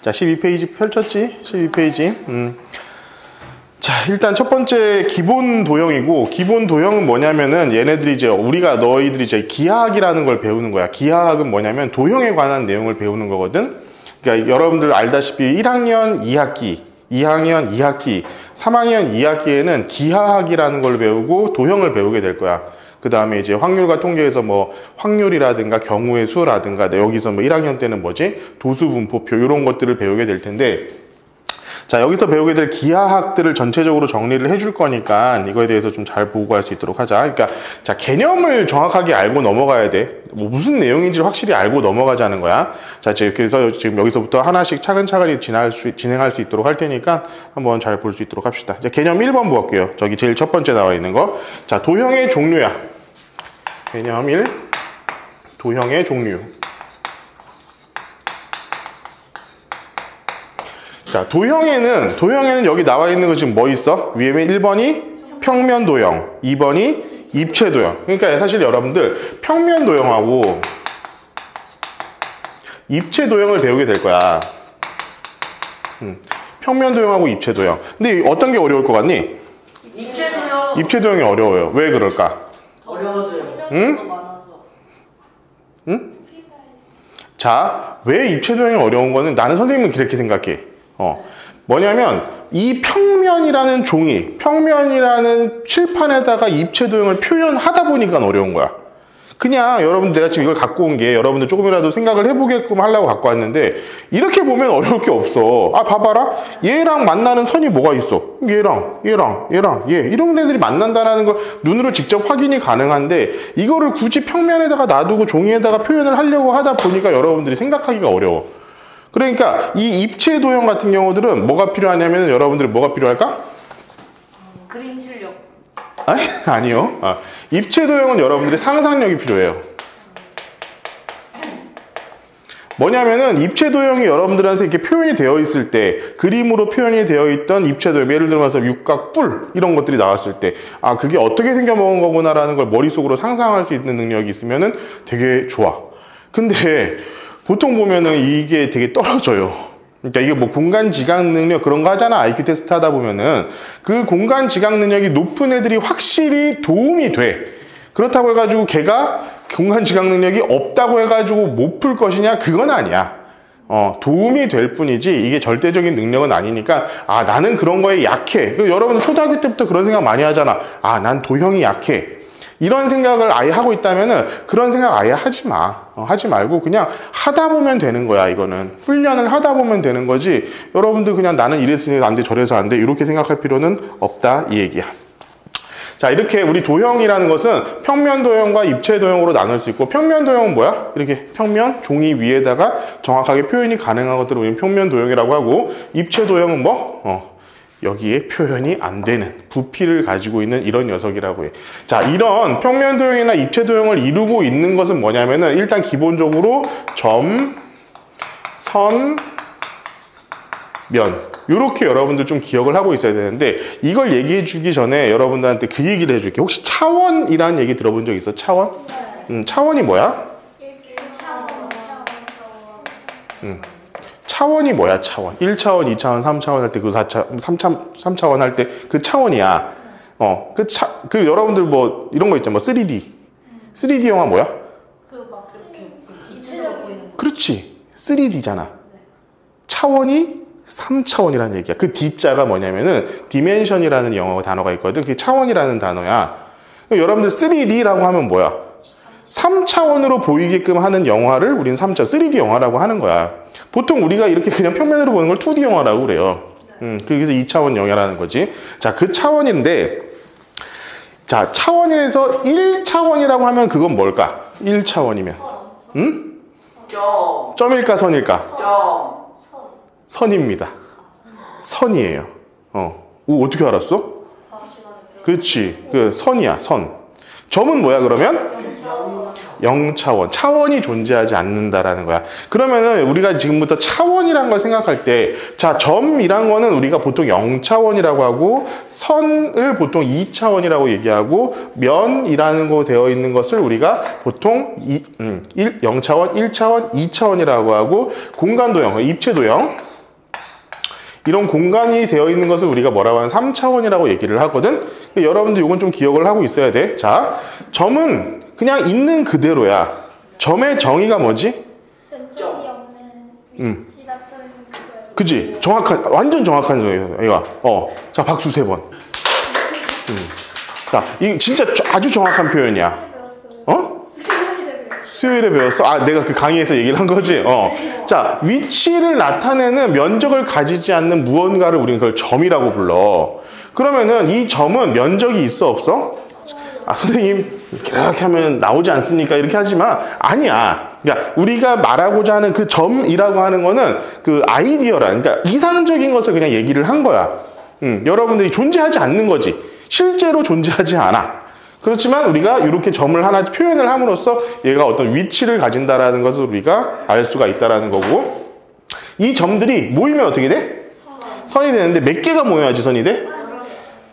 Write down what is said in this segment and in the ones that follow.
자, 12페이지 펼쳤지? 12페이지. 자, 일단 첫 번째 기본 도형이고, 기본 도형은 뭐냐면은 얘네들이 이제 너희들이 이제 기하학이라는 걸 배우는 거야. 기하학은 뭐냐면 도형에 관한 내용을 배우는 거거든. 그러니까 여러분들 알다시피 1학년 2학기, 2학년 2학기, 3학년 2학기에는 기하학이라는 걸 배우고 도형을 배우게 될 거야. 그 다음에 이제 확률과 통계에서 뭐 확률이라든가 경우의 수라든가 여기서 뭐 1학년 때는 뭐지? 도수분포표 이런 것들을 배우게 될 텐데, 자, 여기서 배우게 될 기하학들을 전체적으로 정리를 해줄 거니까 이거에 대해서 좀 잘 보고 갈 수 있도록 하자. 그러니까 자, 개념을 정확하게 알고 넘어가야 돼. 뭐 무슨 내용인지를 확실히 알고 넘어가자는 거야. 자, 그래서 지금 여기서부터 하나씩 차근차근히 진행할 수 있도록 할 테니까 한번 잘 볼 수 있도록 합시다. 자, 개념 1번 볼게요. 저기 제일 첫 번째 나와 있는 거. 자, 도형의 종류야. 개념 1, 도형의 종류. 자, 도형에는 여기 나와 있는 거 지금 뭐 있어? 위에 1번이 평면 도형, 2번이 입체 도형. 그러니까 사실 여러분들 평면 도형하고 입체 도형을 배우게 될 거야. 평면 도형하고 입체 도형. 근데 어떤 게 어려울 것 같니? 입체 도형. 입체 도형이 어려워요. 왜 그럴까? 어려워서요. 응? 응? 자, 왜 입체 도형이 어려운 거는 나는 선생님은 그렇게 생각해. 뭐냐면 이 평면이라는 종이, 평면이라는 칠판에다가 입체 도형을 표현하다 보니까 어려운 거야. 그냥 여러분 내가 지금 이걸 갖고 온 게 여러분들 조금이라도 생각을 해보게끔 하려고 갖고 왔는데 이렇게 보면 어려울 게 없어. 아, 봐봐라. 얘랑 만나는 선이 뭐가 있어? 얘랑 얘 이런 애들이 만난다는 걸 눈으로 직접 확인이 가능한데 이거를 굳이 평면에다가 놔두고 종이에다가 표현을 하려고 하다 보니까 여러분들이 생각하기가 어려워. 그러니까 이 입체 도형 같은 경우들은 뭐가 필요하냐면 여러분들이 뭐가 필요할까? 그림 출력. 아니요. 입체 도형은 여러분들이 상상력이 필요해요. 뭐냐면은 입체 도형이 여러분들한테 이렇게 표현이 되어 있을 때 그림으로 표현이 되어 있던 입체 도형, 예를 들어서 육각, 뿔 이런 것들이 나왔을 때 그게 어떻게 생겨먹은 거구나라는 걸 머릿속으로 상상할 수 있는 능력이 있으면은 되게 좋아. 근데 보통 보면은 이게 되게 떨어져요. 그러니까 이게 뭐 공간 지각 능력 그런 거 하잖아. IQ 테스트 하다 보면은 그 공간 지각 능력이 높은 애들이 확실히 도움이 돼. 그렇다고 해가지고 걔가 공간 지각 능력이 없다고 해가지고 못 풀 것이냐? 그건 아니야. 도움이 될 뿐이지 이게 절대적인 능력은 아니니까 나는 그런 거에 약해. 여러분은 초등학교 때부터 그런 생각 많이 하잖아. 난 도형이 약해. 이런 생각을 아예 하고 있다면은 그런 생각 아예 하지 마. 하지 말고 그냥 하다 보면 되는 거야. 이거는 훈련을 하다 보면 되는 거지. 여러분들 그냥 나는 이랬으니 안 돼, 저래서 안 돼 이렇게 생각할 필요는 없다 이 얘기야. 자, 이렇게 우리 도형이라는 것은 평면 도형과 입체 도형으로 나눌 수 있고, 평면 도형은 뭐야? 이렇게 평면 종이 위에다가 정확하게 표현이 가능한 것들을 우리는 평면 도형이라고 하고, 입체 도형은 뭐? 여기에 표현이 안 되는 부피를 가지고 있는 이런 녀석이라고 해. 자, 이런 평면 도형이나 입체 도형을 이루고 있는 것은 뭐냐면은 일단 기본적으로 점, 선, 면 이렇게 여러분들 좀 기억을 하고 있어야 되는데 이걸 얘기해 주기 전에 여러분들한테 그 얘기를 해줄게. 혹시 차원이라는 얘기 들어본 적 있어? 차원? 차원이 뭐야? 차원이 뭐야, 차원? 1차원, 2차원, 3차원 할 때 그 3차원 할 때 그 차원이야. 그 여러분들 뭐 이런 거 있잖아. 뭐 3D. 3D 영화 뭐야? 그 막 이렇게 입체적으로 보이는 거. 그렇지. 3D잖아. 차원이 3차원이라는 얘기야. 그 D자가 뭐냐면은 디멘션이라는 영어 단어가 있거든. 그게 차원이라는 단어야. 여러분들 3D라고 하면 뭐야? 3차원으로 보이게끔 하는 영화를 우리는 3D 영화라고 하는 거야. 보통 우리가 이렇게 그냥 평면으로 보는 걸 2D 영화라고 그래요. 그래서 2차원 영화라는 거지. 자, 그 차원인데, 자, 차원에서 1차원이라고 하면 그건 뭘까? 1차원이면. 응? 점일까, 선일까? 선입니다. 선이에요. 어떻게 알았어? 그렇지. 그 선이야, 선. 점은 뭐야, 그러면? 0차원. 차원이 존재하지 않는다라는 거야. 그러면은 우리가 지금부터 차원이라는 걸 생각할 때, 자, 점이란 거는 우리가 보통 0차원이라고 하고, 선을 보통 2차원이라고 얘기하고, 면이라는 거 되어 있는 것을 우리가 보통 0차원, 1차원, 2차원이라고 하고, 공간 도형, 입체 도형, 이런 공간이 되어 있는 것을 우리가 뭐라고 하는 3차원이라고 얘기를 하거든. 여러분들 이건 좀 기억을 하고 있어야 돼. 자, 점은 그냥 있는 그대로야. 점의 정의가 뭐지? 면적이 없는 위치 나타내는 그거예요. 그지? 정확한, 완전 정확한 정의야. 이거. 자, 박수 3번. 자, 이 진짜 아주 정확한 표현이야. 배웠어요. 수요일에 배웠어요. 수요일에 배웠어? 아, 내가 그 강의에서 얘기를 한 거지? 자, 위치를 나타내는 면적을 가지지 않는 무언가를 우리는 그걸 점이라고 불러. 그러면은 이 점은 면적이 있어, 없어? 아, 선생님, 이렇게 하면 나오지 않습니까? 이렇게 하지만, 아니야. 그러니까 우리가 말하고자 하는 그 점이라고 하는 거는 그 아이디어라. 그러니까 이상적인 것을 그냥 얘기를 한 거야. 여러분들이 존재하지 않는 거지. 실제로 존재하지 않아. 그렇지만 우리가 이렇게 점을 하나 표현을 함으로써 얘가 어떤 위치를 가진다라는 것을 우리가 알 수가 있다라는 거고, 이 점들이 모이면 어떻게 돼? 선이 되는데 몇 개가 모여야지 선이 돼?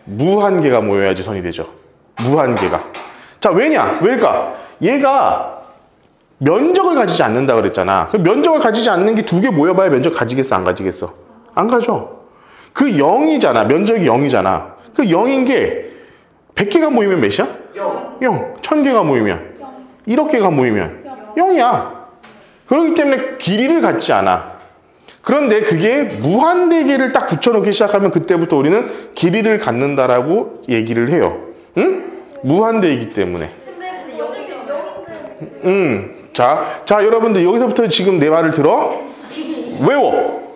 무한 개가 모여야지 선이 되죠. 무한 개가. 자, 왜일까? 얘가 면적을 가지지 않는다 그랬잖아. 그 면적을 가지지 않는 게 두 개 모여봐야 면적 가지겠어, 안 가지겠어? 안 가져. 그 0이잖아. 면적이 0이잖아. 그 0인 게 100개가 모이면 몇이야? 0. 1000개가 모이면? 1억 개가 모이면? 0이야. 그렇기 때문에 길이를 갖지 않아. 그런데 그게 무한대계를 딱 붙여놓기 시작하면 그때부터 우리는 길이를 갖는다라고 얘기를 해요. 응? 무한대이기 때문에. 근데 여기는 자, 여러분들 여기서부터 지금 내 말을 들어? 외워.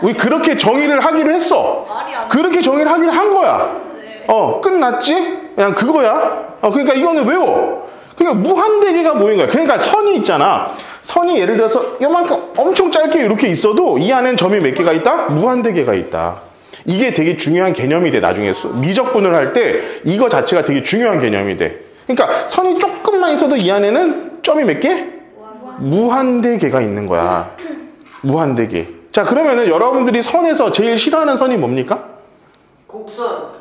우리 그렇게 정의를 하기로 했어. 그렇게 정의를 하기로 한 거야. 끝났지? 그냥 그거야. 그러니까 이거는 외워. 그러니까 무한대계가 모인 거야. 그러니까 선이 있잖아. 선이 예를 들어서 이만큼 엄청 짧게 이렇게 있어도 이 안엔 점이 몇 개가 있다? 무한대계가 있다. 이게 되게 중요한 개념이 돼. 나중에 미적분을 할 때 이거 자체가 되게 중요한 개념이 돼. 그러니까 선이 조금만 있어도 이 안에는 점이 몇 개? 무한대계가 있는 거야. 무한대계. 자, 그러면은 여러분들이 선에서 제일 싫어하는 선이 뭡니까? 곡선.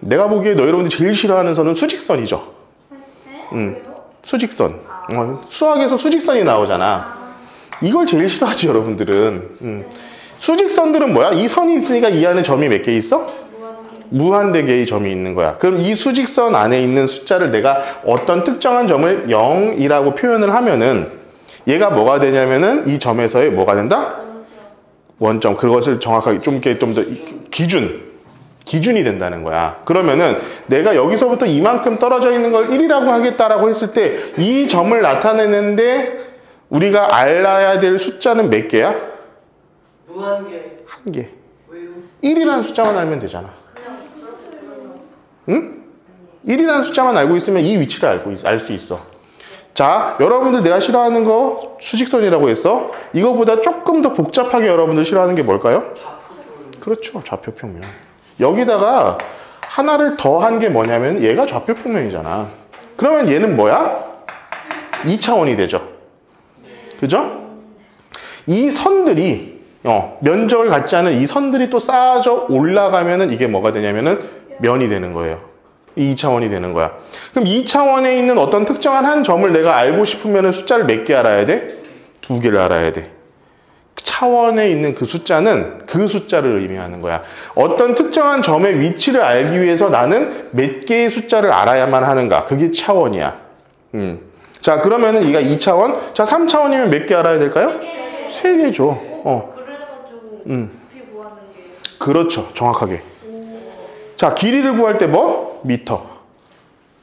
내가 보기에 너 여러분들이 제일 싫어하는 선은 수직선이죠. 수직선. 수학에서 수직선이 나오잖아. 이걸 제일 싫어하지, 여러분들은. 수직선들은 뭐야? 이 선이 있으니까 이 안에 점이 몇 개 있어? 무한대개의 점이 있는 거야. 그럼 이 수직선 안에 있는 숫자를 내가 어떤 특정한 점을 0이라고 표현을 하면은 얘가 뭐가 되냐면은 이 점에서의 뭐가 된다? 원점. 그것을 정확하게 좀 더 기준이 된다는 거야. 그러면은 내가 여기서부터 이만큼 떨어져 있는 걸 1이라고 하겠다라고 했을 때 이 점을 나타내는데 우리가 알아야 될 숫자는 몇 개야? 무한개. 한 개. 왜요? 1이라는 숫자만 알면 되잖아. 응? 1이라는 숫자만 알고 있으면 이 위치를 알 수 있어. 자, 여러분들 내가 싫어하는 거 수직선이라고 했어. 이거보다 조금 더 복잡하게 여러분들 싫어하는 게 뭘까요? 그렇죠. 좌표평면. 여기다가 하나를 더한 게 뭐냐면 얘가 좌표평면이잖아. 그러면 얘는 뭐야? 2차원이 되죠. 그죠? 이 선들이 면적을 갖지 않은 이 선들이 또 쌓아져 올라가면은 이게 뭐가 되냐면은 면이 되는 거예요. 2차원이 되는 거야. 그럼 2차원에 있는 어떤 특정한 한 점을 내가 알고 싶으면은 숫자를 몇 개 알아야 돼? 2개를 알아야 돼. 차원에 있는 그 숫자는 그 숫자를 의미하는 거야. 어떤 특정한 점의 위치를 알기 위해서 나는 몇 개의 숫자를 알아야만 하는가? 그게 차원이야. 자, 그러면은 이가 2차원. 자, 3차원이면 몇 개 알아야 될까요? 3개죠. 그래가지고 부피 구하는 게. 그렇죠. 정확하게. 자, 길이를 구할 때 뭐? 미터.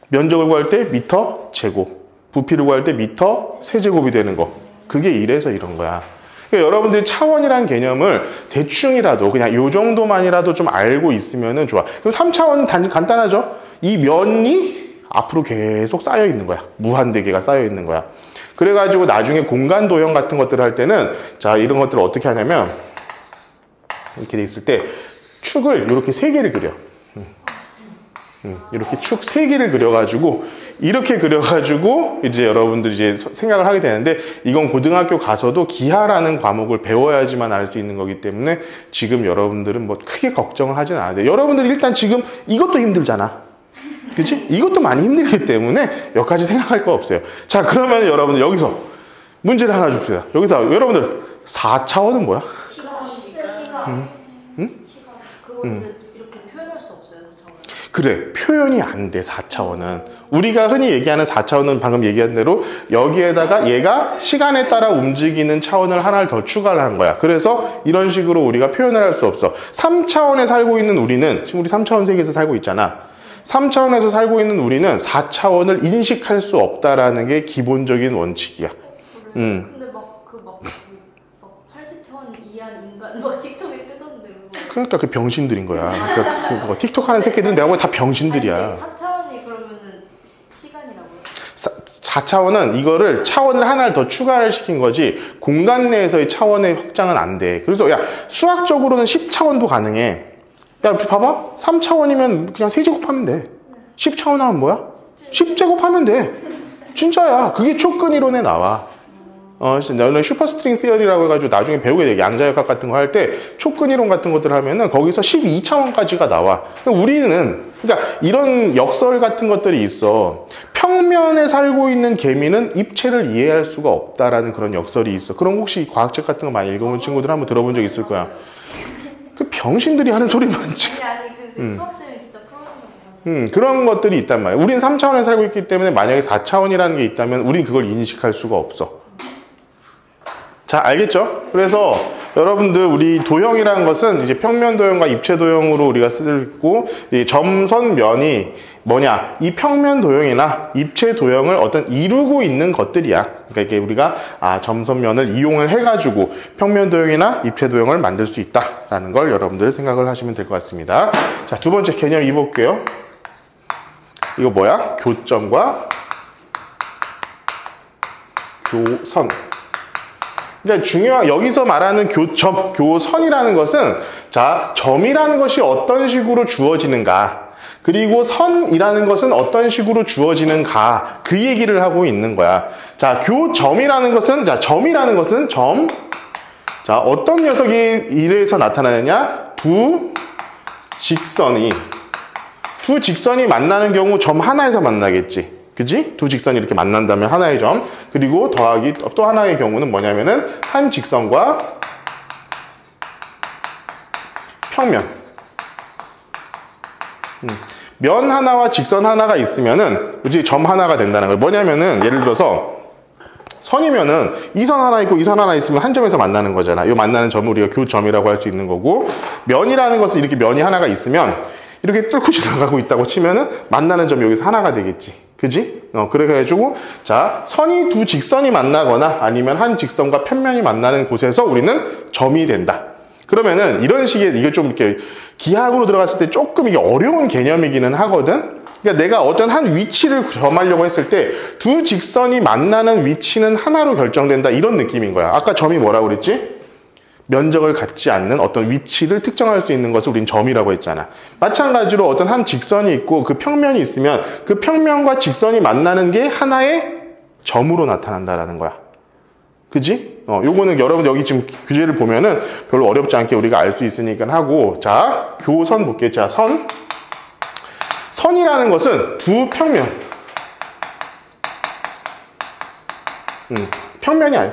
면적을 구할 때 미터 제곱. 부피를 구할 때 미터 세제곱이 되는 거. 그게 이래서 이런 거야. 그러니까 여러분들이 차원이라는 개념을 대충이라도 그냥 요 정도만이라도 좀 알고 있으면 좋아. 그럼 3차원은 간단하죠. 이 면이 앞으로 계속 쌓여 있는 거야. 무한대계가 쌓여 있는 거야. 그래가지고 나중에 공간 도형 같은 것들을 할 때는 자, 이런 것들을 어떻게 하냐면 이렇게 돼 있을 때 축을 이렇게 3개를 그려. 이렇게 축 3개를 그려가지고 이렇게 그려가지고 이제 여러분들이 이제 생각을 하게 되는데 이건 고등학교 가서도 기하라는 과목을 배워야지만 알 수 있는 거기 때문에 지금 여러분들은 뭐 크게 걱정을 하지는 않아요. 여러분들이 일단 지금 이것도 힘들잖아. 그치? 이것도 많이 힘들기 때문에 여기까지 생각할 거 없어요. 자, 그러면 여러분들 여기서 문제를 하나 줍시다. 여기서 여러분들 4차원은 뭐야? 시간. 그거 근데 이렇게 표현할 수 없어요, 4차원. 그래, 표현이 안 돼, 4차원은. 우리가 흔히 얘기하는 4차원은 방금 얘기한 대로 여기에다가 얘가 시간에 따라 움직이는 차원을 하나를 더 추가를 한 거야. 그래서 이런 식으로 우리가 표현을 할 수 없어. 3차원에 살고 있는 우리는, 지금 우리 3차원 세계에서 살고 있잖아. 3차원에서 살고 있는 우리는 4차원을 인식할 수 없다라는 게 기본적인 원칙이야. 근데 막 80차원 이한 인간 막 틱톡에 뜨던데 그거. 그러니까 그 병신들인 거야. 그러니까 그거 틱톡 하는 새끼들은 내가 보기엔 다 병신들이야. 4차원이 그러면은 시간이라고요? 4차원은 이거를 차원을 하나를 더 추가를 시킨 거지 공간 내에서의 차원의 확장은 안 돼. 그래서 야 수학적으로는 10차원도 가능해. 야 봐봐 3차원이면 그냥 세제곱하면 돼. 10차원 하면 뭐야? 10제곱하면 돼. 진짜야. 그게 촉근 이론에 나와. 너는 슈퍼스트링 시어리라고 해가지고 나중에 배우게 돼. 양자역학 같은 거 할 때 촉근 이론 같은 것들 하면은 거기서 12차원까지가 나와. 우리는 그러니까 이런 역설 같은 것들이 있어. 평면에 살고 있는 개미는 입체를 이해할 수가 없다라는 그런 역설이 있어. 그런 거 혹시 과학책 같은 거 많이 읽어본 친구들 한번 들어본 적 있을 거야. 그 병신들이 하는 소리 많지. 아니 그 수학쌤이 진짜 풀어놓는 거. 그런 것들이 있단 말이야. 우린 3차원에 살고 있기 때문에 만약에 4차원이라는 게 있다면 우린 그걸 인식할 수가 없어. 자, 알겠죠? 그래서 여러분들 우리 도형이라는 것은 이제 평면 도형과 입체 도형으로 우리가 쓰고 이 점선 면이 뭐냐? 이 평면 도형이나 입체 도형을 어떤 이루고 있는 것들이야. 그러니까 이게 우리가 점선면을 이용을 해가지고 평면 도형이나 입체 도형을 만들 수 있다라는 걸 여러분들 생각을 하시면 될 것 같습니다. 자, 두 번째 개념 입어볼게요. 이거 뭐야? 교점과 교선. 그러니까 여기서 말하는 교점, 교선이라는 것은 자, 점이라는 것이 어떤 식으로 주어지는가, 그리고 선이라는 것은 어떤 식으로 주어지는가, 그 얘기를 하고 있는 거야. 자, 교점이라는 것은, 자, 점이라는 것은 점. 자, 어떤 녀석이 이래서 나타나느냐? 두 직선이 만나는 경우 점 하나에서 만나겠지. 그지? 두 직선이 이렇게 만난다면 하나의 점, 그리고 더하기 또 하나의 경우는 뭐냐면은 한 직선과 평면. 면 하나와 직선 하나가 있으면은 그지? 점 하나가 된다는 거예요. 뭐냐면은 예를 들어서 선이면은 이 선 하나 있고 이 선 하나 있으면 한 점에서 만나는 거잖아. 이 만나는 점을 우리가 교점이라고 할 수 있는 거고, 면이라는 것은 이렇게 면이 하나가 있으면 이렇게 뚫고 지나가고 있다고 치면은 만나는 점이 여기서 하나가 되겠지. 그지? 그래가지고, 자, 선이 두 직선이 만나거나 아니면 한 직선과 편면이 만나는 곳에서 우리는 점이 된다. 그러면은 이런 식의, 이게 좀 이렇게 기하학으로 들어갔을 때 조금 이게 어려운 개념이기는 하거든? 그러니까 내가 어떤 한 위치를 점하려고 했을 때 두 직선이 만나는 위치는 하나로 결정된다. 이런 느낌인 거야. 아까 점이 뭐라고 그랬지? 면적을 갖지 않는 어떤 위치를 특정할 수 있는 것을 우린 점이라고 했잖아. 마찬가지로 어떤 한 직선이 있고 그 평면이 있으면 그 평면과 직선이 만나는 게 하나의 점으로 나타난다라는 거야. 그지? 요거는 여러분 여기 지금 규제를 보면은 별로 어렵지 않게 우리가 알 수 있으니까 하고, 자, 교선 볼게요. 자, 선이라는 것은 두 평면. 평면이 아니야.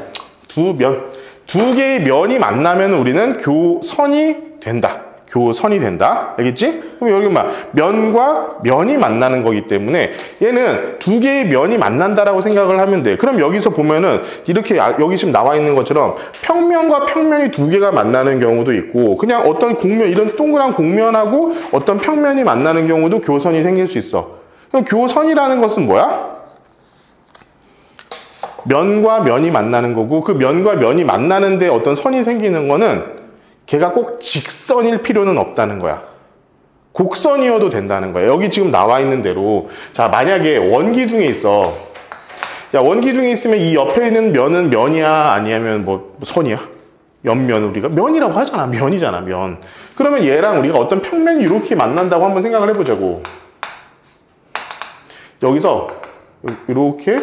두 개의 면이 만나면 우리는 교선이 된다. 교선이 된다. 알겠지? 그럼 여기 면과 면이 만나는 거기 때문에 얘는 두 개의 면이 만난다라고 생각을 하면 돼. 그럼 여기서 보면은 이렇게 여기 지금 나와 있는 것처럼 평면과 평면이 두 개가 만나는 경우도 있고, 그냥 어떤 곡면, 이런 동그란 곡면하고 어떤 평면이 만나는 경우도 교선이 생길 수 있어. 그럼 교선이라는 것은 뭐야? 면과 면이 만나는 거고, 그 면과 면이 만나는데 어떤 선이 생기는 거는 걔가 꼭 직선일 필요는 없다는 거야. 곡선이어도 된다는 거야. 여기 지금 나와 있는 대로, 자, 만약에 원기둥에 있어. 야, 원기둥에 있으면 이 옆에 있는 면은 면이야? 아니면 뭐 선이야? 옆면, 우리가 면이라고 하잖아. 면이잖아, 면. 그러면 얘랑 우리가 어떤 평면이 이렇게 만난다고 한번 생각을 해보자고. 여기서 이렇게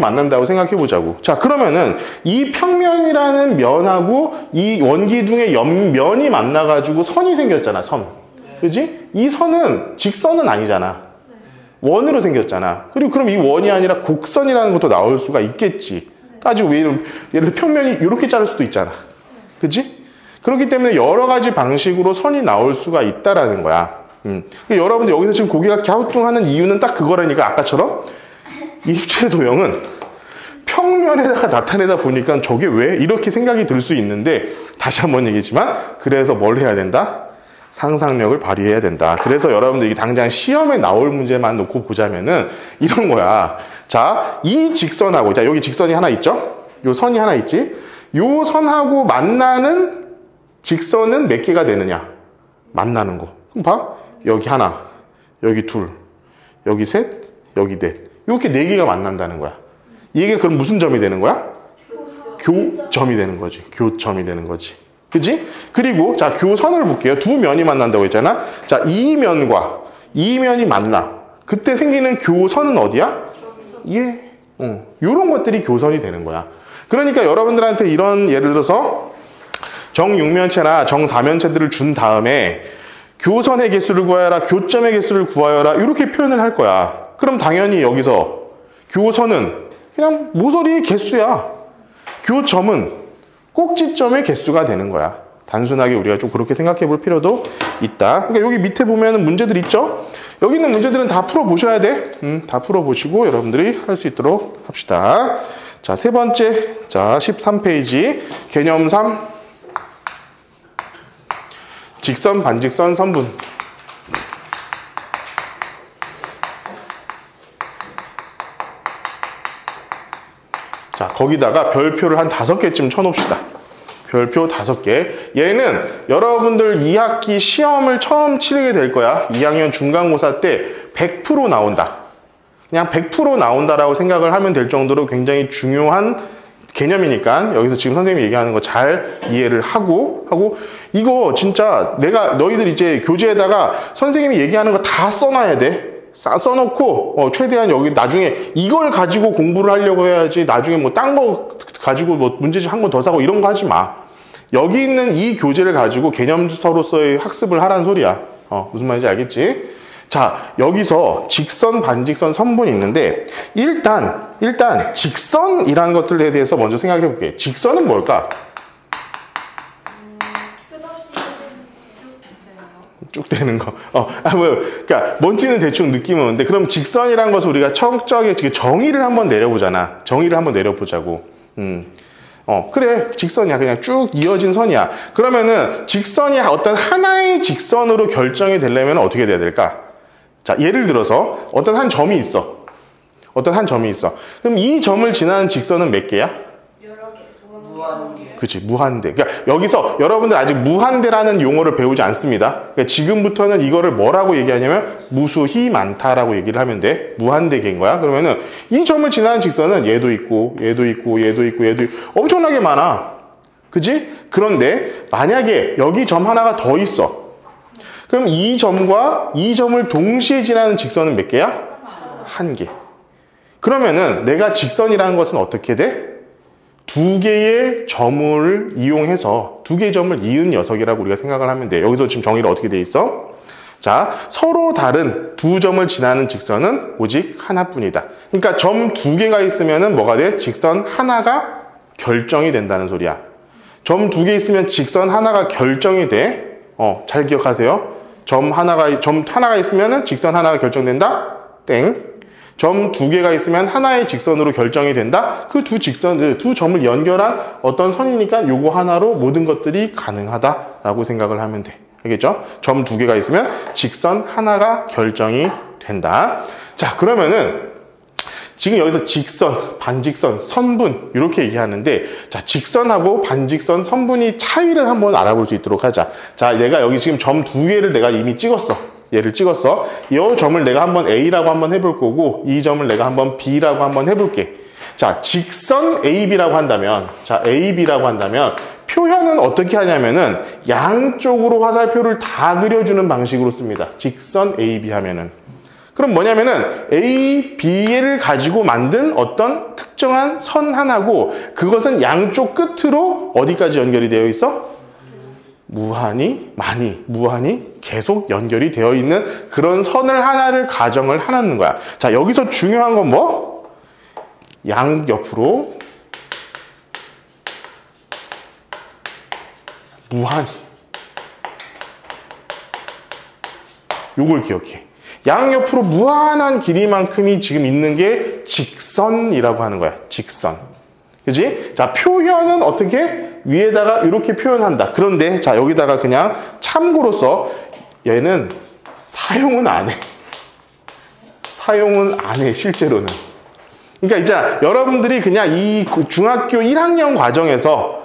만난다고 생각해보자고. 자, 그러면은 이 평면이라는 면하고 이 원기둥의 옆면이 만나가지고 선이 생겼잖아, 선. 그지? 이 선은 직선은 아니잖아. 원으로 생겼잖아. 그리고 그럼 이 원이 아니라 곡선이라는 것도 나올 수가 있겠지. 따지고 예를 들어 평면이 이렇게 자를 수도 있잖아. 그치? 그렇기 때문에 여러 가지 방식으로 선이 나올 수가 있다라는 거야. 그러니까 여러분들 여기서 지금 고개가 갸우뚱하는 이유는 딱 그거라니까. 아까처럼 입체 도형은 평면에다가 나타내다 보니까 저게 왜? 이렇게 생각이 들 수 있는데, 다시 한번 얘기했지만, 그래서 뭘 해야 된다? 상상력을 발휘해야 된다. 그래서 여러분들이 당장 시험에 나올 문제만 놓고 보자면은 이런 거야. 자, 이 직선하고, 자, 여기 직선이 하나 있죠? 요 선이 하나 있지? 요 선하고 만나는 직선은 몇 개가 되느냐? 만나는 거. 그럼 봐. 여기 하나, 여기 둘, 여기 셋, 여기 넷. 이렇게 네 개가 만난다는 거야. 이게 그럼 무슨 점이 되는 거야? 교점이 되는 거지. 교점이 되는 거지. 그지? 그리고 자, 교선을 볼게요. 두 면이 만난다고 했잖아. 자, 이 면과 이 면이 만나. 그때 생기는 교선은 어디야? 예. 요런 것들이 교선이 되는 거야. 그러니까 여러분들한테 이런 예를 들어서 정육면체나 정사면체들을 준 다음에 교선의 개수를 구하여라, 교점의 개수를 구하여라, 이렇게 표현을 할 거야. 그럼 당연히 여기서 교선은 그냥 모서리의 개수야. 교점은 꼭지점의 개수가 되는 거야. 단순하게 우리가 좀 그렇게 생각해 볼 필요도 있다. 그러니까 여기 밑에 보면 문제들 있죠? 여기 있는 문제들은 다 풀어보셔야 돼. 다 풀어보시고 여러분들이 할 수 있도록 합시다. 자, 세 번째. 자, 13페이지. 개념 3. 직선, 반직선, 선분. 자, 거기다가 별표를 한 5개쯤 쳐놓읍시다. 별표 5개. 얘는 여러분들 2학기 시험을 처음 치르게 될 거야. 2학년 중간고사 때 100% 나온다. 그냥 100% 나온다라고 생각을 하면 될 정도로 굉장히 중요한 개념이니까 여기서 지금 선생님이 얘기하는 거 잘 이해를 하고 이거 진짜 내가 너희들 이제 교재에다가 선생님이 얘기하는 거 다 써놔야 돼. 써놓고 최대한 여기 나중에 이걸 가지고 공부를 하려고 해야지 나중에 뭐 딴 거 가지고 뭐 문제집 한 번 더 사고 이런 거 하지 마. 여기 있는 이 교재를 가지고 개념서로서의 학습을 하라는 소리야. 무슨 말인지 알겠지? 자, 여기서 직선, 반직선, 선분이 있는데 일단 직선이라는 것들에 대해서 먼저 생각해 볼게. 직선은 뭘까? 쭉 되는 거. 그러니까 뭔지는 대충 느낌은 오는데 그럼 직선이란 것을 우리가 철저하게 정의를 한번 내려보잖아. 정의를 한번 내려보자고. 그래, 직선이야. 그냥 쭉 이어진 선이야. 그러면은 직선이 어떤 하나의 직선으로 결정이 되려면 어떻게 돼야 될까? 자, 예를 들어서 어떤 한 점이 있어. 그럼 이 점을 지나는 직선은 몇 개야? 여러 개. 무한대. 그치, 무한대. 그러니까 여기서 여러분들 아직 무한대라는 용어를 배우지 않습니다. 그러니까 지금부터는 이거를 뭐라고 얘기하냐면 무수히 많다라고 얘기를 하면 돼. 무한대계인 거야. 그러면은 이 점을 지나는 직선은 얘도 있고 엄청나게 많아. 그치? 그런데 만약에 여기 점 하나가 더 있어. 그럼 이 점과 이 점을 동시에 지나는 직선은 몇 개야? 한 개. 그러면은 내가 직선이라는 것은 어떻게 돼? 두 개의 점을 이용해서 두 개의 점을 이은 녀석이라고 우리가 생각을 하면 돼. 여기서 지금 정의가 어떻게 돼 있어? 자, 서로 다른 두 점을 지나는 직선은 오직 하나뿐이다. 그러니까 점 두 개가 있으면은 뭐가 돼? 직선 하나가 결정이 된다는 소리야. 점 두 개 있으면 직선 하나가 결정이 돼. 잘 기억하세요. 점 하나가 있으면은 직선 하나가 결정된다. 땡. 점 두 개가 있으면 하나의 직선으로 결정이 된다. 그 두 점을 연결한 어떤 선이니까 요거 하나로 모든 것들이 가능하다라고 생각을 하면 돼. 알겠죠? 점 두 개가 있으면 직선 하나가 결정이 된다. 자, 그러면은 지금 여기서 직선, 반직선, 선분 이렇게 얘기하는데 자, 직선하고 반직선, 선분이 차이를 한번 알아볼 수 있도록 하자. 자, 내가 여기 지금 점 두 개를 내가 이미 찍었어. 얘를 찍었어. 이 점을 내가 한번 A라고 한번 해볼 거고 이 점을 내가 한번 B라고 한번 해볼게. 자, 직선 AB라고 한다면 표현은 어떻게 하냐면은 양쪽으로 화살표를 다 그려주는 방식으로 씁니다. 직선 AB 하면은. 그럼 뭐냐면은 A, B를 가지고 만든 어떤 특정한 선 하나고 그것은 양쪽 끝으로 어디까지 연결이 되어 있어? 무한히 계속 연결이 되어 있는 그런 선을 하나를 가정을 하는 거야. 자, 여기서 중요한 건 뭐? 양옆으로 무한히. 요걸 기억해. 양옆으로 무한한 길이만큼이 지금 있는 게 직선이라고 하는 거야. 직선. 그지? 자, 표현은 어떻게? 위에다가 이렇게 표현한다. 그런데 자, 여기다가 그냥 참고로서 얘는 사용은 안 해. 사용은 안 해, 실제로는. 그러니까 이제 여러분들이 그냥 이 중학교 1학년 과정에서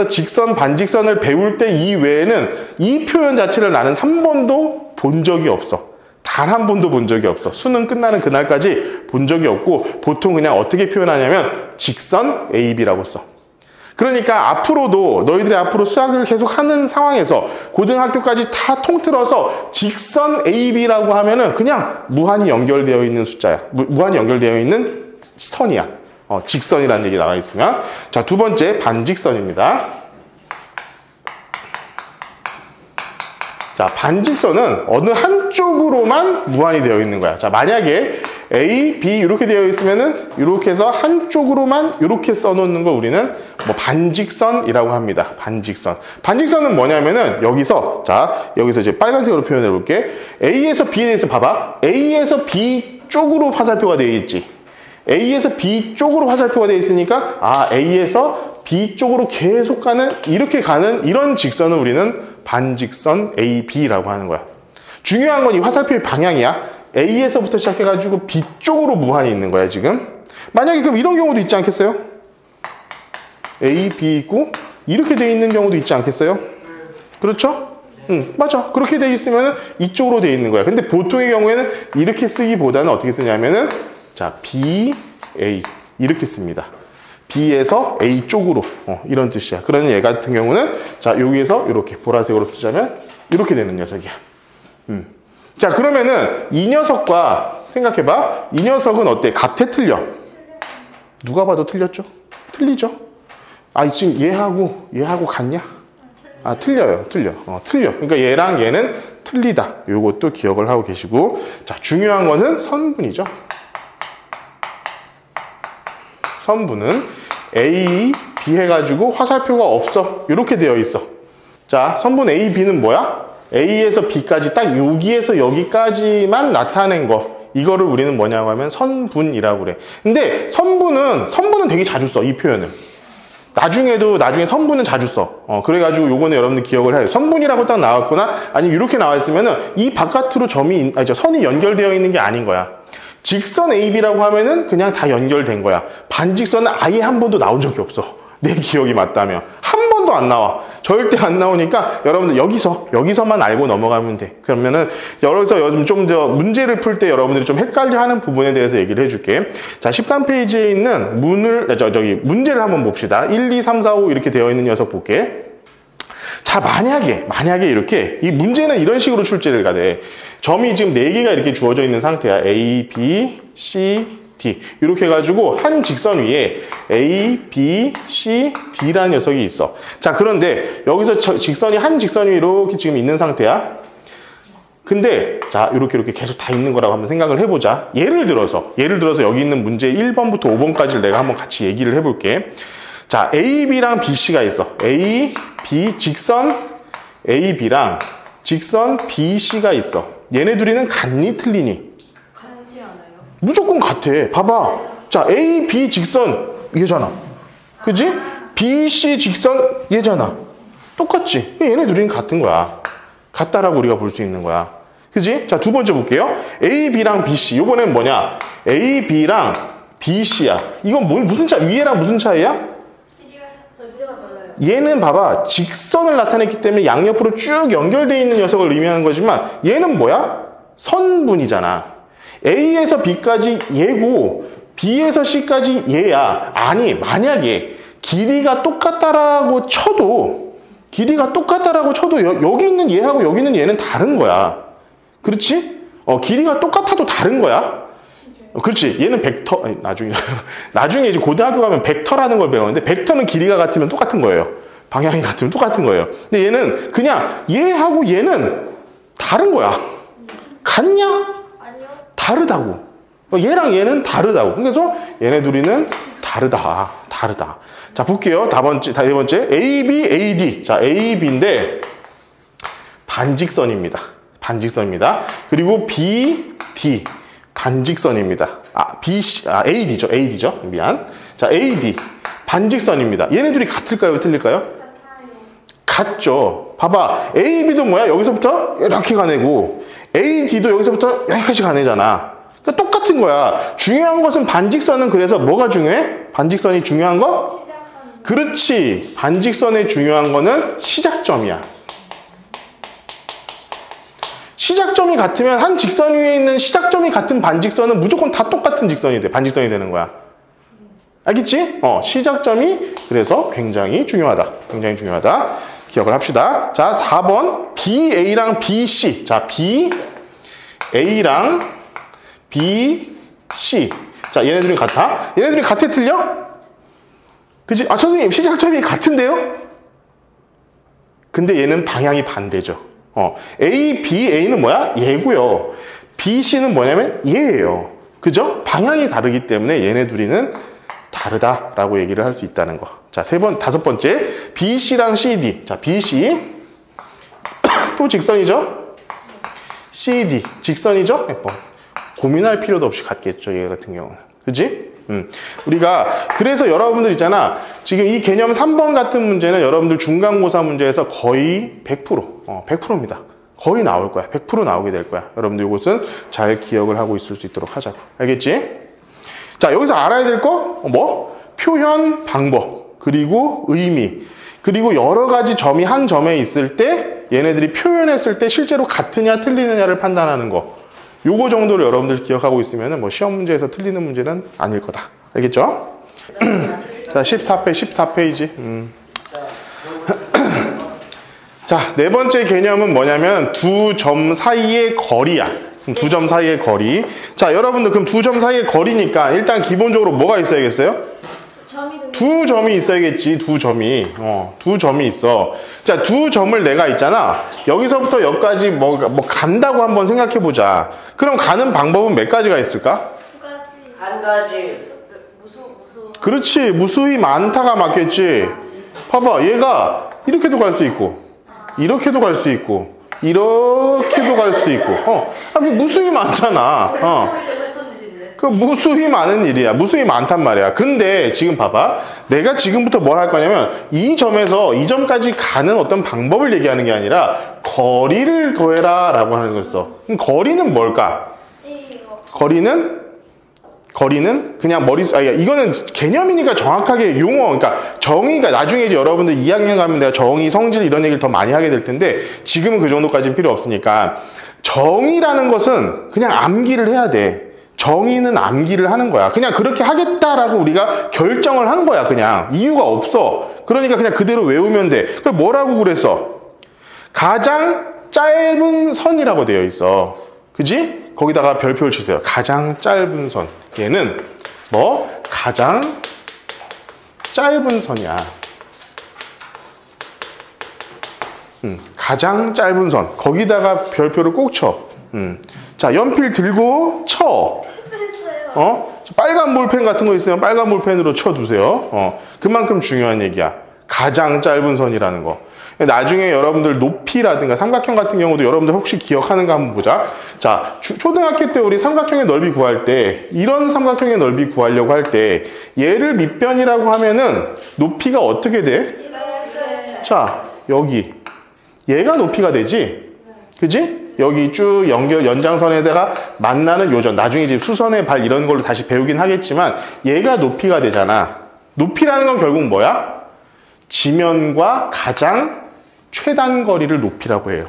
직선, 반직선을 배울 때 이외에는 이 표현 자체를 나는 3번도 본 적이 없어. 단 한 번도 본 적이 없어. 수능 끝나는 그날까지 본 적이 없고 보통 그냥 어떻게 표현하냐면 직선 AB라고 써. 그러니까 앞으로도 너희들이 앞으로 수학을 계속 하는 상황에서 고등학교까지 다 통틀어서 직선 AB라고 하면은 그냥 무한히 연결되어 있는 숫자야. 무한히 연결되어 있는 선이야. 직선이라는 얘기 나와 있으면. 자, 두 번째 반직선입니다. 자, 반직선은 어느 한쪽으로만 무한히 되어 있는 거야. 자, 만약에 A, B 이렇게 되어 있으면은 이렇게 해서 한쪽으로만 이렇게 써놓는 거 우리는 뭐 반직선이라고 합니다. 반직선. 반직선은 뭐냐면은 여기서 이제 빨간색으로 표현해 볼게. A에서 B에 대해서 봐봐. A에서 B 쪽으로 화살표가 되어 있지. A에서 B 쪽으로 화살표가 되어 있으니까 A에서 B 쪽으로 계속 이렇게 가는 이런 직선을 우리는 반직선 AB라고 하는 거야. 중요한 건 이 화살표의 방향이야. A에서부터 시작해가지고 B 쪽으로 무한히 있는 거야, 지금. 만약에 그럼 이런 경우도 있지 않겠어요? A, B 있고 이렇게 돼 있는 경우도 있지 않겠어요? 그렇죠? 응, 맞아. 그렇게 돼 있으면 이쪽으로 돼 있는 거야. 근데 보통의 경우에는 이렇게 쓰기보다는 어떻게 쓰냐면은 자, B, A 이렇게 씁니다. B에서 A 쪽으로 이런 뜻이야. 그러면 얘 같은 경우는 자, 여기에서 이렇게 보라색으로 쓰자면 이렇게 되는 녀석이야. 자, 그러면은 이 녀석과 생각해봐. 이 녀석은 어때? 같아, 틀려? 누가 봐도 틀렸죠? 틀리죠? 지금 얘하고 같냐? 틀려요. 틀려. 틀려. 그러니까 얘랑 얘는 틀리다. 요것도 기억을 하고 계시고. 자, 중요한 것은 선분이죠. 선분은 A, B 해가지고 화살표가 없어. 이렇게 되어 있어. 자, 선분 A, B는 뭐야? A에서 B까지 딱 여기에서 여기까지만 나타낸 거. 이거를 우리는 뭐냐고 하면 선분이라고 그래. 근데 선분은 되게 자주 써, 이 표현을. 나중에 선분은 자주 써. 그래가지고 요거는 여러분들 기억을 해요. 선분이라고 딱 나왔거나 아니면 이렇게 나와 있으면은 이 바깥으로 선이 연결되어 있는 게 아닌 거야. 직선 AB라고 하면은 그냥 다 연결된 거야. 반직선은 아예 한 번도 나온 적이 없어. 내 기억이 맞다면. 한 번도 안 나와. 절대 안 나오니까 여러분들 여기서만 알고 넘어가면 돼. 그러면은 여기서 요즘 좀 더 문제를 풀 때 여러분들이 좀 헷갈려 하는 부분에 대해서 얘기를 해줄게. 자, 13페이지에 있는 문제를 한번 봅시다. 1, 2, 3, 4, 5 이렇게 되어 있는 녀석 볼게. 자, 만약에 이렇게 이 문제는 이런 식으로 출제를 가돼. 점이 지금 4개가 이렇게 주어져 있는 상태야. A, B, C, D 이렇게 해가지고 한 직선 위에 A, B, C, D라는 녀석이 있어. 자, 그런데 여기서 한 직선 위에 이렇게 지금 있는 상태야. 근데 자, 이렇게 계속 다 있는 거라고 한번 생각을 해보자. 예를 들어서 여기 있는 문제 1번부터 5번까지를 내가 한번 같이 얘기를 해볼게. 자, A, B랑 B, C가 있어. A, B, 직선 A, B랑 직선 B, C가 있어. 얘네 둘이는 같니, 틀리니? 같지 않아요? 무조건 같아. 봐봐. 자, A, B 직선 얘잖아. 그지? B, C 직선 얘잖아. 똑같지? 얘네 둘이는 같은 거야. 같다라고 우리가 볼 수 있는 거야. 그지? 자, 두 번째 볼게요. A, B랑 B, C. 요번엔 뭐냐? A, B랑 B, C야. 이건 무슨 차? 위에랑 무슨 차이야? 얘는 봐봐. 직선을 나타냈기 때문에 양옆으로 쭉 연결되어 있는 녀석을 의미하는 거지만 얘는 뭐야? 선분이잖아. A에서 B까지 얘고 B에서 C까지 얘야. 아니, 만약에 길이가 똑같다라고 쳐도 여기 있는 얘하고 여기 있는 얘는 다른 거야. 그렇지? 길이가 똑같아도 다른 거야. 그렇지. 얘는 벡터, 나중에 이제 고등학교 가면 벡터라는 걸 배우는데, 벡터는 길이가 같으면 똑같은 거예요. 방향이 같으면 똑같은 거예요. 근데 얘는 그냥 얘하고 얘는 다른 거야. 같냐? 아니요. 다르다고. 얘랑 얘는 다르다고. 그래서 얘네 둘이는 다르다. 자, 볼게요. 네 번째. AB, AD. 자, AB인데, 반직선입니다. 반직선입니다. 그리고 BD. 반직선입니다. AD죠. AD죠. 미안. 자, AD. 반직선입니다. 얘네들이 같을까요? 틀릴까요? 같죠. 봐봐. AB도 뭐야? 여기서부터 이렇게 가내고, AD도 여기서부터 여기까지 가내잖아. 그러니까 똑같은 거야. 중요한 것은 반직선은 그래서 뭐가 중요해? 반직선이 중요한 거? 그렇지. 반직선의 중요한 거는 시작점이야. 시작점이 같으면 한 직선 위에 있는 시작점이 같은 반직선은 무조건 다 똑같은 직선이 돼. 반직선이 되는 거야. 알겠지? 시작점이 그래서 굉장히 중요하다. 굉장히 중요하다. 기억을 합시다. 자, 4번. BA랑 BC. 자, BA랑 BC. 자, 얘네들은 같아? 얘네들이 같아, 틀려? 그치? 선생님, 시작점이 같은데요? 근데 얘는 방향이 반대죠. A, B, A는 뭐야? 얘고요. B, C는 뭐냐면 얘예요. 그죠? 방향이 다르기 때문에 얘네 둘이는 다르다라고 얘기를 할 수 있다는 거. 자, 다섯 번째. BC랑 CD. 자, BC. 또 직선이죠? CD. 직선이죠? 고민할 필요도 없이 같겠죠. 얘 같은 경우는. 그지? 우리가, 그래서 여러분들 있잖아. 지금 이 개념 3번 같은 문제는 여러분들 중간고사 문제에서 거의 100%입니다. 거의 나올 거야. 100% 나오게 될 거야. 여러분들 이것은 잘 기억을 하고 있을 수 있도록 하자고. 알겠지? 자, 여기서 알아야 될 거, 표현 방법, 그리고 의미, 그리고 여러 가지 점이 한 점에 있을 때 얘네들이 표현했을 때 실제로 같으냐 틀리느냐를 판단하는 거. 요거 정도를 여러분들 기억하고 있으면 시험 문제에서 틀리는 문제는 아닐 거다. 알겠죠? 자, 14페이지. 자, 네 번째 개념은 뭐냐면 두 점 사이의 거리야. 두 점 사이의 거리. 자, 여러분들 그럼 두 점 사이의 거리니까 일단 기본적으로 뭐가 있어야겠어요? 두 점이 있어야겠지. 두 점이. 두 점이 있어. 자, 두 점을 내가 있잖아. 여기서부터 여기까지 간다고 한번 생각해 보자. 그럼 가는 방법은 몇 가지가 있을까? 한 가지. 그렇지. 무수히 많다가 맞겠지. 봐봐. 얘가 이렇게도 갈 수 있고, 이렇게도 갈 수 있고, 이렇게도 갈 수 있고. 무수히 많잖아. 그 무수히 많은 일이야. 무수히 많단 말이야. 근데 지금 봐봐. 내가 지금부터 뭘 할 거냐면 이 점에서 이 점까지 가는 어떤 방법을 얘기하는 게 아니라 거리를 구해라 라고 하는 거였어. 그럼 거리는 뭘까? 거리는 그냥 이거는 개념이니까 정확하게 용어, 그러니까 정의가 나중에 이제 여러분들 2학년 가면 내가 정의, 성질 이런 얘기를 더 많이 하게 될 텐데 지금은 그 정도까지는 필요 없으니까 정의라는 것은 그냥 암기를 해야 돼. 정의는 암기를 하는 거야. 그냥 그렇게 하겠다라고 우리가 결정을 한 거야. 그냥 이유가 없어. 그러니까 그냥 그대로 외우면 돼. 그 뭐라고 그랬어? 가장 짧은 선이라고 되어 있어. 그지? 거기다가 별표를 치세요. 가장 짧은 선. 얘는 가장 짧은 선이야. 가장 짧은 선. 거기다가 별표를 꼭 쳐. 자, 연필 들고 쳐. 빨간 볼펜 같은 거 있으면 빨간 볼펜으로 쳐두세요. 그만큼 중요한 얘기야. 가장 짧은 선이라는 거. 나중에 여러분들 높이라든가 삼각형 같은 경우도 여러분들 혹시 기억하는가 한번 보자. 자, 초등학교 때 우리 삼각형의 넓이 구할 때 이런 삼각형의 넓이 구하려고 할 때 얘를 밑변이라고 하면은 높이가 어떻게 돼? 자, 여기 얘가 높이가 되지? 그지? 여기 쭉 연장선에다가 만나는 요점. 나중에 이제 수선의 발 이런 걸로 다시 배우긴 하겠지만 얘가 높이가 되잖아. 높이라는 건 결국 뭐야? 지면과 가장 최단거리를 높이라고 해요.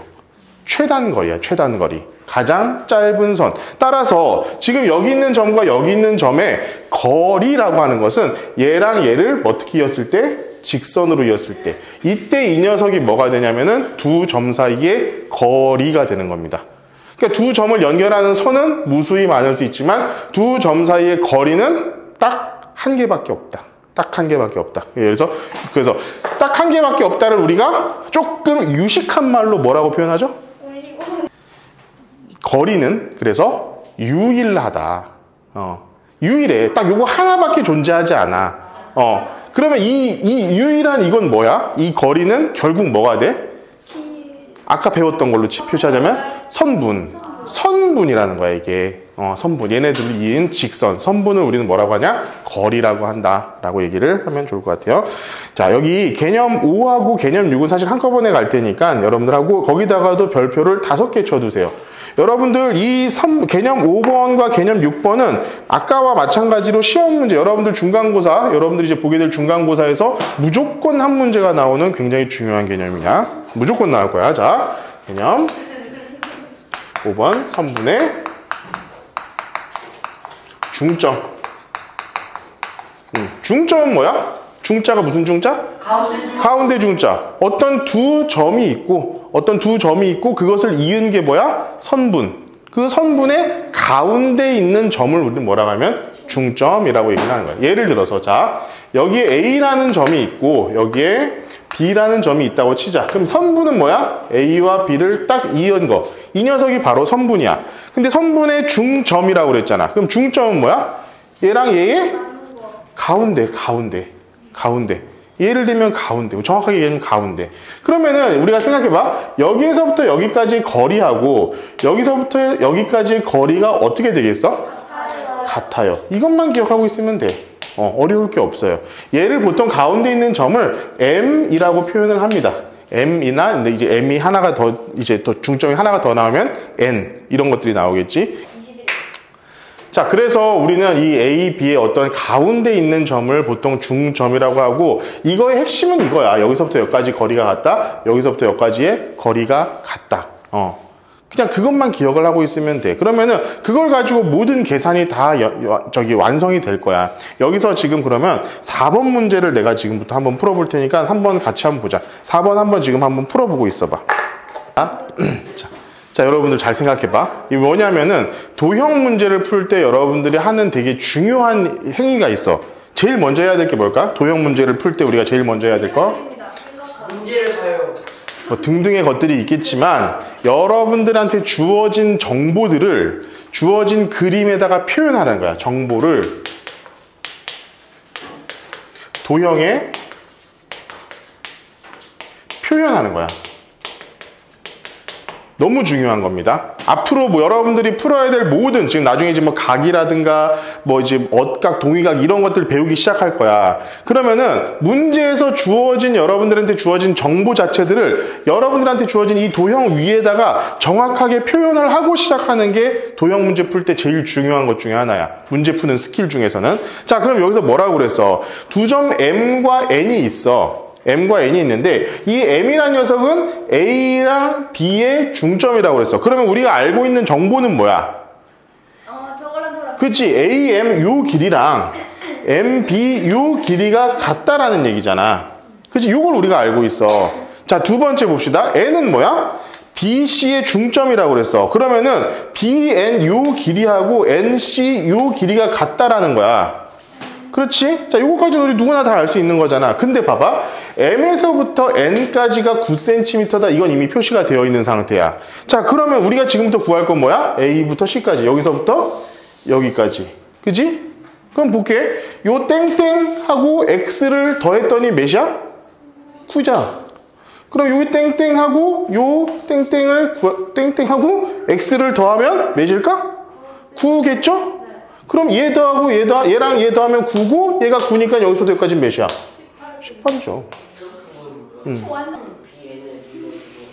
최단거리야, 최단거리. 가장 짧은 선. 따라서 지금 여기 있는 점과 여기 있는 점의 거리라고 하는 것은 얘랑 얘를 어떻게 이었을 때? 직선으로 이었을 때. 이때 이 녀석이 뭐가 되냐면은 두 점 사이의 거리가 되는 겁니다. 그러니까 두 점을 연결하는 선은 무수히 많을 수 있지만 두 점 사이의 거리는 딱 한 개밖에 없다. 딱 한 개밖에 없다. 그래서 딱 한 개밖에 없다를 우리가 조금 유식한 말로 뭐라고 표현하죠? 거리는 그래서 유일하다. 유일해. 딱 요거 하나밖에 존재하지 않아. 그러면 이 유일한 이건 뭐야? 이 거리는 결국 뭐가 돼? 아까 배웠던 걸로 표시하자면 선분이라는 거야 이게. 선분. 얘네들을 이은 직선. 선분을 우리는 뭐라고 하냐? 거리라고 한다라고 얘기를 하면 좋을 것 같아요. 자, 여기 개념 5하고 개념 6은 사실 한꺼번에 갈 테니까 여러분들하고 거기다가도 별표를 5개 쳐두세요. 여러분들 이 개념 5번과 개념 6번은 아까와 마찬가지로 시험 문제, 여러분들 중간고사, 여러분들이 이제 보게 될 중간고사에서 무조건 한 문제가 나오는 굉장히 중요한 개념이야. 무조건 나올 거야. 자, 개념 5번 선분의 중점. 중점은 뭐야? 중자가 무슨 중자? 가운데 중자. 어떤 두 점이 있고 그것을 이은 게 뭐야? 선분. 그 선분의 가운데 있는 점을 우리는 뭐라고 하면 중점이라고 얘기를 하는 거야. 예를 들어서 자, 여기에 A라는 점이 있고 여기에 B라는 점이 있다고 치자. 그럼 선분은 뭐야? A와 B를 딱 이은 거. 이 녀석이 바로 선분이야. 근데 선분의 중점이라고 그랬잖아. 그럼 중점은 뭐야? 얘랑 얘의 가운데. 예를 들면 가운데. 정확하게 얘기하면 가운데. 그러면은 우리가 생각해봐. 여기에서부터 여기까지 거리하고 여기서부터 여기까지의 거리가 어떻게 되겠어? 같아요. 이것만 기억하고 있으면 돼. 어려울 게 없어요. 얘를 보통 가운데 있는 점을 M이라고 표현을 합니다. M이나, 근데 이제 M이 하나가 더, 이제 더 중점이 하나가 더 나오면 N. 이런 것들이 나오겠지. 자, 그래서 우리는 이 A, B의 어떤 가운데 있는 점을 보통 중점이라고 하고, 이거의 핵심은 이거야. 여기서부터 여기까지 거리가 같다. 여기서부터 여기까지의 거리가 같다. 그냥 그것만 기억을 하고 있으면 돼. 그러면은 그걸 가지고 모든 계산이 다 완성이 될 거야. 여기서 지금 그러면 4번 문제를 내가 지금부터 한번 풀어볼 테니까 한번 같이 한번 보자. 4번 한번 지금 한번 풀어보고 있어봐. 자, 여러분들 잘 생각해봐. 이게 뭐냐면은 도형 문제를 풀 때 여러분들이 하는 되게 중요한 행위가 있어. 제일 먼저 해야 될 게 뭘까? 도형 문제를 풀 때 우리가 제일 먼저 해야 될 거? 문제를 봐요. 뭐 등등의 것들이 있겠지만 여러분들한테 주어진 정보들을 주어진 그림에다가 표현하는 거야. 정보를 도형에 표현하는 거야. 너무 중요한 겁니다. 앞으로 뭐 여러분들이 풀어야 될 모든, 지금 나중에 이제 뭐 각이라든가 뭐 이제 얻각, 동의각 이런 것들 배우기 시작할 거야. 그러면은 문제에서 주어진 여러분들한테 주어진 정보 자체들을 여러분들한테 주어진 이 도형 위에다가 정확하게 표현을 하고 시작하는 게 도형 문제 풀 때 제일 중요한 것 중에 하나야. 문제 푸는 스킬 중에서는. 자, 그럼 여기서 뭐라고 그랬어? 두 점 M과 N이 있어. M과 N이 있는데 이 M이라는 녀석은 A랑 B의 중점이라고 그랬어. 그러면 우리가 알고 있는 정보는 뭐야? 저거랑 그치? AM 요 길이랑 MB 요 길이가 같다라는 얘기잖아. 그치? 요걸 우리가 알고 있어. 자, 두 번째 봅시다. N은 뭐야? BC의 중점이라고 그랬어. 그러면은 BN 요 길이하고 NC 요 길이가 같다라는 거야. 그렇지? 자, 요거까지는 우리 누구나 다 알 수 있는 거잖아. 근데 봐봐. M에서부터 N까지가 9cm다. 이건 이미 표시가 되어 있는 상태야. 자, 그러면 우리가 지금부터 구할 건 뭐야? A부터 C까지. 여기서부터 여기까지. 그지? 그럼 볼게. 요 땡땡하고 X를 더했더니 몇이야? 9자. 그럼 여기 땡땡하고 요 땡땡하고 X를 더하면 몇일까? 9겠죠? 그럼 얘 더하고 얘랑 얘 더하면 9고 얘가 9니까 여기서부터 여기까지 몇이야? 18이죠.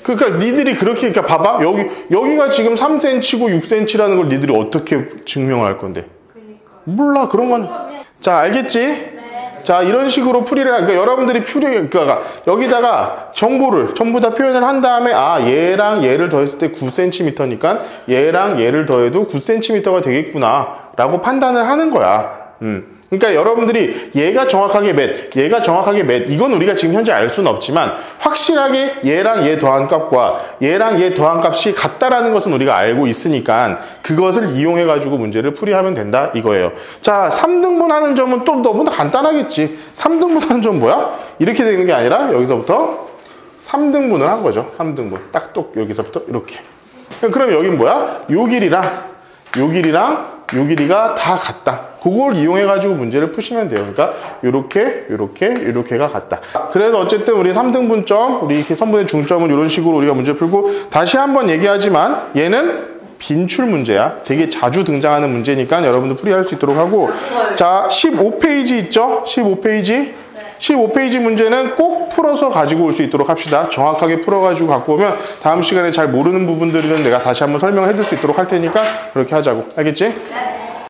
그러니까 니들이 그렇게, 그러니까 봐봐. 여기가 지금 3cm고 6cm라는 걸 니들이 어떻게 증명할 건데? 몰라. 그런 건. 자, 알겠지? 자, 이런 식으로 풀이를, 그러니까 여러분들이 그러니까 여기다가 정보를 전부 다 표현을 한 다음에, 아, 얘랑 얘를 더했을 때 9cm니까 얘랑 얘를 더해도 9cm가 되겠구나 라고 판단을 하는 거야. 그러니까 여러분들이 얘가 정확하게 몇, 이건 우리가 지금 현재 알 수는 없지만 확실하게 얘랑 얘 더한 값과 얘랑 얘 더한 값이 같다라는 것은 우리가 알고 있으니까 그것을 이용해 가지고 문제를 풀이하면 된다 이거예요. 자, 3등분 하는 점은 또 너무나 간단하겠지. 3등분 하는 점은 뭐야? 이렇게 되는 게 아니라 여기서부터 3등분을 한 거죠. 3등분. 딱 여기서부터 이렇게. 그럼 여긴 뭐야? 요 길이랑 요 길이가 다 같다. 그걸 이용해가지고 문제를 푸시면 돼요. 그러니까 요렇게가 같다. 그래서 어쨌든 우리 3등분점, 우리 이렇게 선분의 중점은 이런 식으로 우리가 문제 풀고, 다시 한번 얘기하지만 얘는 빈출 문제야. 되게 자주 등장하는 문제니까 여러분들 풀이할 수 있도록 하고, 자 15페이지 있죠? 15페이지. 15페이지 문제는 꼭 풀어서 가지고 올 수 있도록 합시다. 정확하게 풀어가지고 갖고 오면 다음 시간에 잘 모르는 부분들은 내가 다시 한번 설명을 해줄 수 있도록 할 테니까 그렇게 하자고. 알겠지?